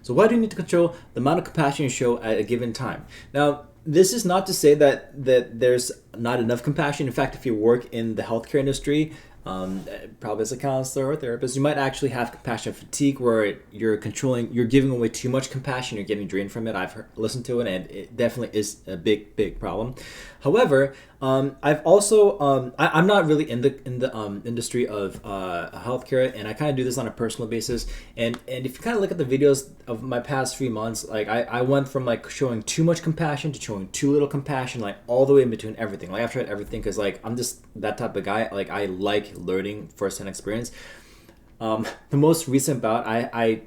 So why do you need to control the amount of compassion you show at a given time? Now, this is not to say that there's not enough compassion. In fact, if you work in the healthcare industry, probably as a counselor or therapist, you might actually have compassion fatigue, where you're giving away too much compassion, you're getting drained from it. Listened to it, and it definitely is a big problem. However, I've also I'm not really in the industry of healthcare, and I kind of do this on a personal basis. And if you kind of look at the videos of my past 3 months, like I went from like showing too much compassion to showing too little compassion, like all the way in between everything. Like I've tried everything because like I'm just that type of guy. Like I like learning firsthand experience. The most recent bout, I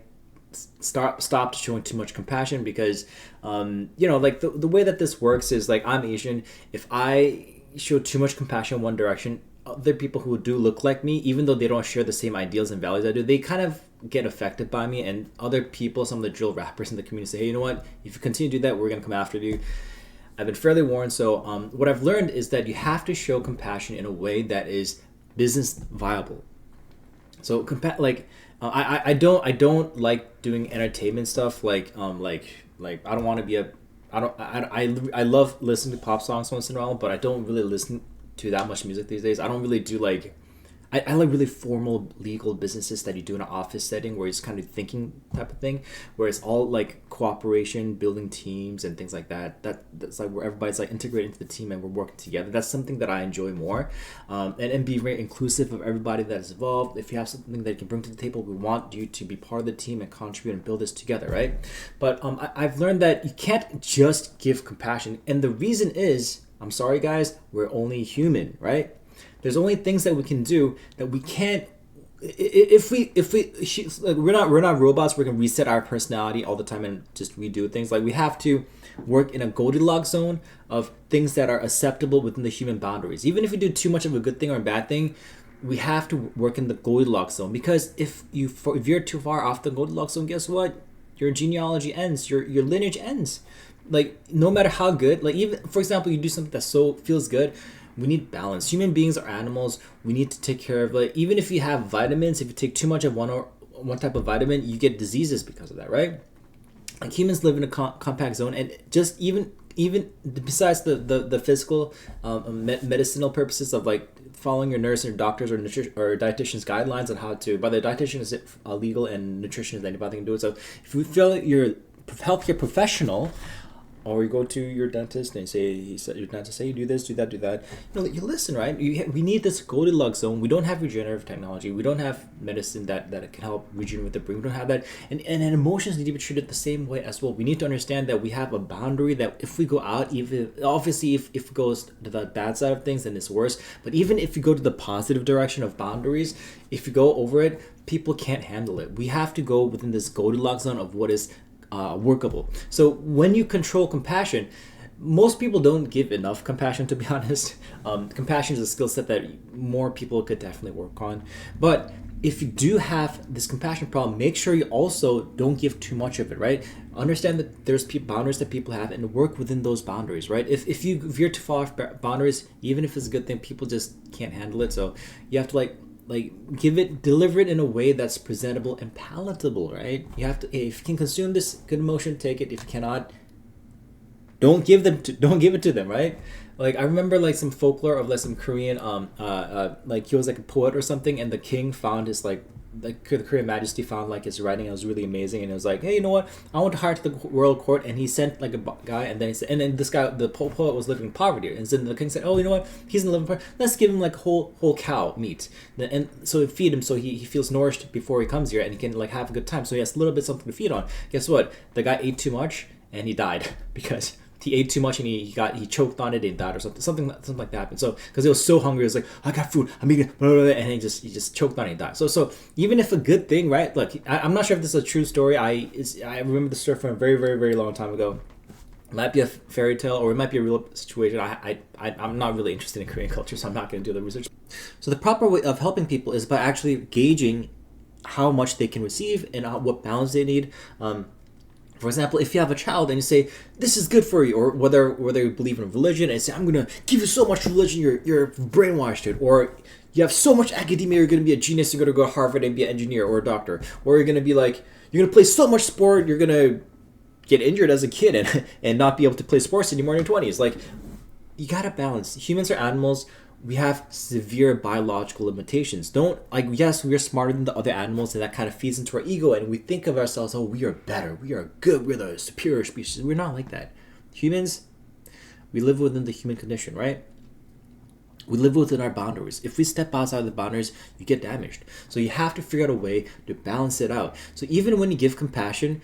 stopped showing too much compassion because like the way that this works is like I'm Asian. If I show too much compassion in one direction, other people who do look like me, even though they don't share the same ideals and values I do, they kind of get affected by me. And other people, some of the drill rappers in the community, say, hey, you know what, if you continue to do that, we're going to come after you. I've been fairly warned. So what I've learned is that you have to show compassion in a way that is business viable. So I don't like doing entertainment stuff like I don't want to be a I don't I love listening to pop songs once in a while, but I don't really listen to that much music these days. I don't really do like I like really formal legal businesses that you do in an office setting where it's kind of thinking type of thing, where it's all like cooperation, building teams and things like that. That's like where everybody's like integrated into the team and we're working together. That's something that I enjoy more, and be very inclusive of everybody that is involved. If you have something that you can bring to the table, we want you to be part of the team and contribute and build this together, right? But I've learned that you can't just give compassion, and the reason is, I'm sorry guys, we're only human, right? There's only things that we can do that we can't. If we like, we're not robots. We're gonna reset our personality all the time and just redo things. Like we have to work in a Goldilocks zone of things that are acceptable within the human boundaries. Even if we do too much of a good thing or a bad thing, we have to work in the Goldilocks zone. Because if you're too far off the Goldilocks zone, guess what? Your genealogy ends. Your lineage ends. Like no matter how good, like even for example, you do something that so feels good. We need balance. Human beings are animals. We need to take care of it. Even if you have vitamins, if you take too much of one type of vitamin, you get diseases because of that, right? Like humans live in a compact zone, and just even besides the physical medicinal purposes of like following your nurse or doctors or dietitian's guidelines on how to. By the dietitian is legal and nutrition is anybody can do it. So if you feel like you're a healthcare professional, or you go to your dentist and your dentist say you do this, do that, do that. You listen, right? We need this Goldilocks zone. We don't have regenerative technology. We don't have medicine that can help regenerate the brain. We don't have that, and emotions need to be treated the same way as well. We need to understand that we have a boundary that if we go out, even obviously if it goes to the bad side of things, then it's worse. But even if you go to the positive direction of boundaries, if you go over it, people can't handle it. We have to go within this Goldilocks zone of what is workable. So when you control compassion, most people don't give enough compassion, to be honest. Compassion is a skill set that more people could definitely work on. But if you do have this compassion problem, make sure you also don't give too much of it, right? Understand that there's boundaries that people have and work within those boundaries, right? If you're too far off boundaries, even if it's a good thing, people just can't handle it. So you have to deliver it in a way that's presentable and palatable, right? You have to, if you can consume this good emotion, take it. If you cannot, don't give it to them, right? Like I remember like some folklore of like some Korean like he was like a poet or something, and the king found his like the Korean majesty found like his writing, and it was really amazing, and it was like, hey, you know what, I want to hire to the royal court, and he sent like a guy, and then he said, and then this guy, the poet, was living in poverty, and then the king said, oh, you know what, he's in living poverty, let's give him like whole cow meat, and so feed him so he feels nourished before he comes here, and he can like have a good time, so he has a little bit something to feed on. Guess what, the guy ate too much and he died because he ate too much and he choked on it and died or something like that happened. So because he was so hungry, he was like, I got food, I'm eating, blah, blah, blah, and he just choked on it and died. So even if a good thing, right? Look, I'm not sure if this is a true story. I remember the story from a very, very, very long time ago. It might be a fairy tale or it might be a real situation. I'm not really interested in Korean culture, so I'm not going to do the research. So the proper way of helping people is by actually gauging how much they can receive and what balance they need. For example, if you have a child and you say, this is good for you, or whether you believe in religion and you say, I'm going to give you so much religion, you're brainwashed to it, or you have so much academia, you're going to be a genius, you're going to go to Harvard and be an engineer or a doctor, or you're going to be like, you're gonna play so much sport, you're gonna get injured as a kid and not be able to play sports anymore in your 20s. Like, you gotta balance. Humans are animals. We have severe biological limitations. Don't, like, yes, we're smarter than the other animals, and that kind of feeds into our ego, and we think of ourselves, oh, we are better, we are good, we're the superior species. We're not like that. Humans, we live within the human condition, right? We live within our boundaries. If we step outside the boundaries, you get damaged. So you have to figure out a way to balance it out. So even when you give compassion,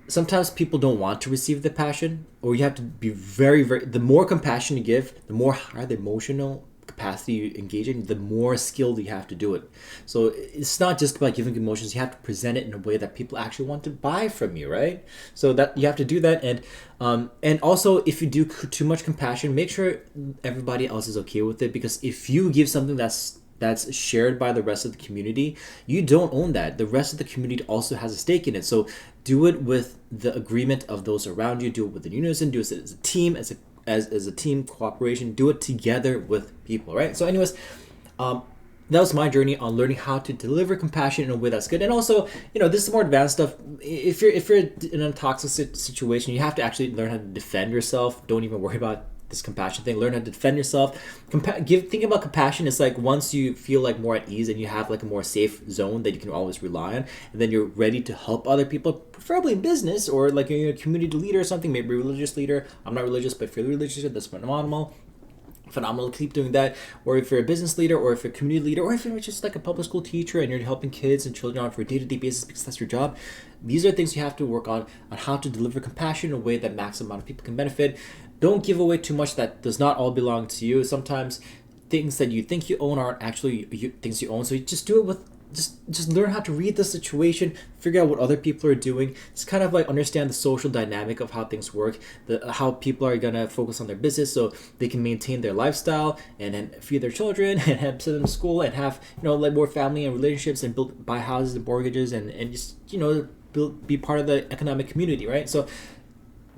sometimes people don't want to receive the passion, or you have to be very, very, the more compassion you give, the more higher the emotional capacity you engage in, the more skilled you have to do it. So it's not just about giving emotions, you have to present it in a way that people actually want to buy from you, right? So that you have to do that. And also, if you do too much compassion, make sure everybody else is okay with it, because if you give something that's shared by the rest of the community, you don't own that. The rest of the community also has a stake in it. So do it with the agreement of those around you. Do it with the unison. Do it as a team, as a team cooperation. Do it together with people, right? So anyways, that was my journey on learning how to deliver compassion in a way that's good. And also, this is more advanced stuff. If you're in a toxic situation, you have to actually learn how to defend yourself. Don't even worry about this compassion thing. Learn how to defend yourself. Thinking about compassion is like, once you feel like more at ease and you have like a more safe zone that you can always rely on, and then you're ready to help other people, preferably in business, or like you're a community leader or something, maybe a religious leader. I'm not religious, but if you're religious, that's phenomenal. Keep doing that. Or if you're a business leader, or if you're a community leader, or if you're just like a public school teacher and you're helping kids and children on for a day-to-day basis because that's your job, these are things you have to work on how to deliver compassion in a way that maximum amount of people can benefit. Don't give away too much that does not all belong to you. Sometimes things that you think you own aren't actually things you own. So you just do it with just learn how to read the situation, figure out what other people are doing. It's kind of like understand the social dynamic of how things work, how people are gonna focus on their business so they can maintain their lifestyle and then feed their children and send them to school and have like more family and relationships and buy houses and mortgages and just be part of the economic community, right? So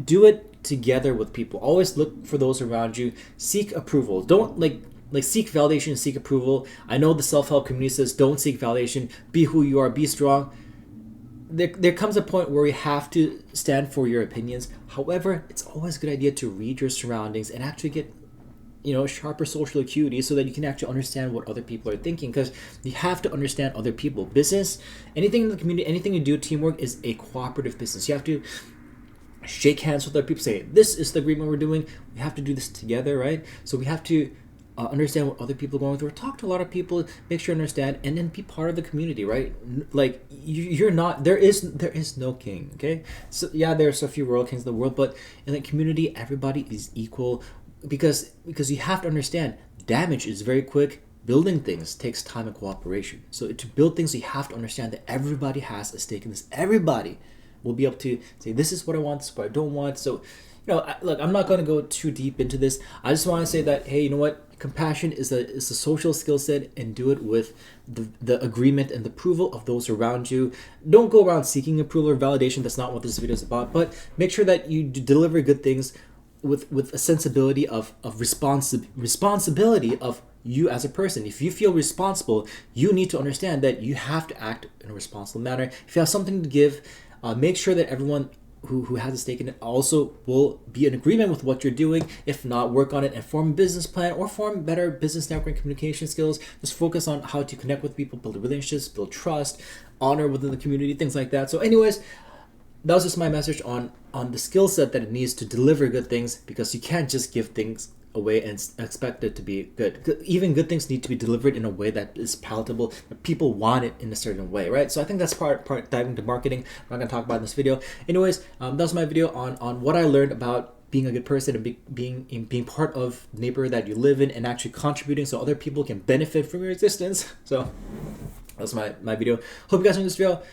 do it together with people. Always look for those around you. Seek approval. Don't like seek validation, seek approval. I know the self-help community says don't seek validation, be who you are, be strong. There comes a point where you have to stand for your opinions. However, it's always a good idea to read your surroundings and actually get sharper social acuity so that you can actually understand what other people are thinking, because you have to understand other people. Business, anything in the community, anything you do, teamwork is a cooperative business. You have to shake hands with other people, say this is the agreement we're doing, we have to do this together, right? So we have to understand what other people are going through, talk to a lot of people, make sure you understand, and then be part of the community, right? Like you're not, there is no king, okay? So yeah, there's a few royal kings in the world, but in the community everybody is equal, because you have to understand damage is very quick. Building things takes time and cooperation. So to build things, you have to understand that everybody has a stake in this. Everybody will be able to say, this is what I want, this is what I don't want. So look, I'm not going to go too deep into this. I just want to say that, hey, you know what? Compassion is a social skill set, and do it with the agreement and the approval of those around you. Don't go around seeking approval or validation. That's not what this video is about. But make sure that you deliver good things with a sensibility of responsibility of you as a person. If you feel responsible, you need to understand that you have to act in a responsible manner. If you have something to give, make sure that everyone who has a stake in it also will be in agreement with what you're doing. If not, work on it and form a business plan or form better business network and communication skills. Just focus on how to connect with people, build relationships, build trust, honor within the community, things like that. So anyways, that was just my message on the skill set that it needs to deliver good things, because you can't just give things away and expect it to be good. Even good things need to be delivered in a way that is palatable, that people want it in a certain way, right? So I think that's part diving into marketing. I'm not going to talk about in this video. Anyways, that was my video on what I learned about being a good person and being part of the neighborhood that you live in and actually contributing so other people can benefit from your existence. So that's my video. Hope you guys enjoyed this video.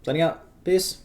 Signing out. Peace.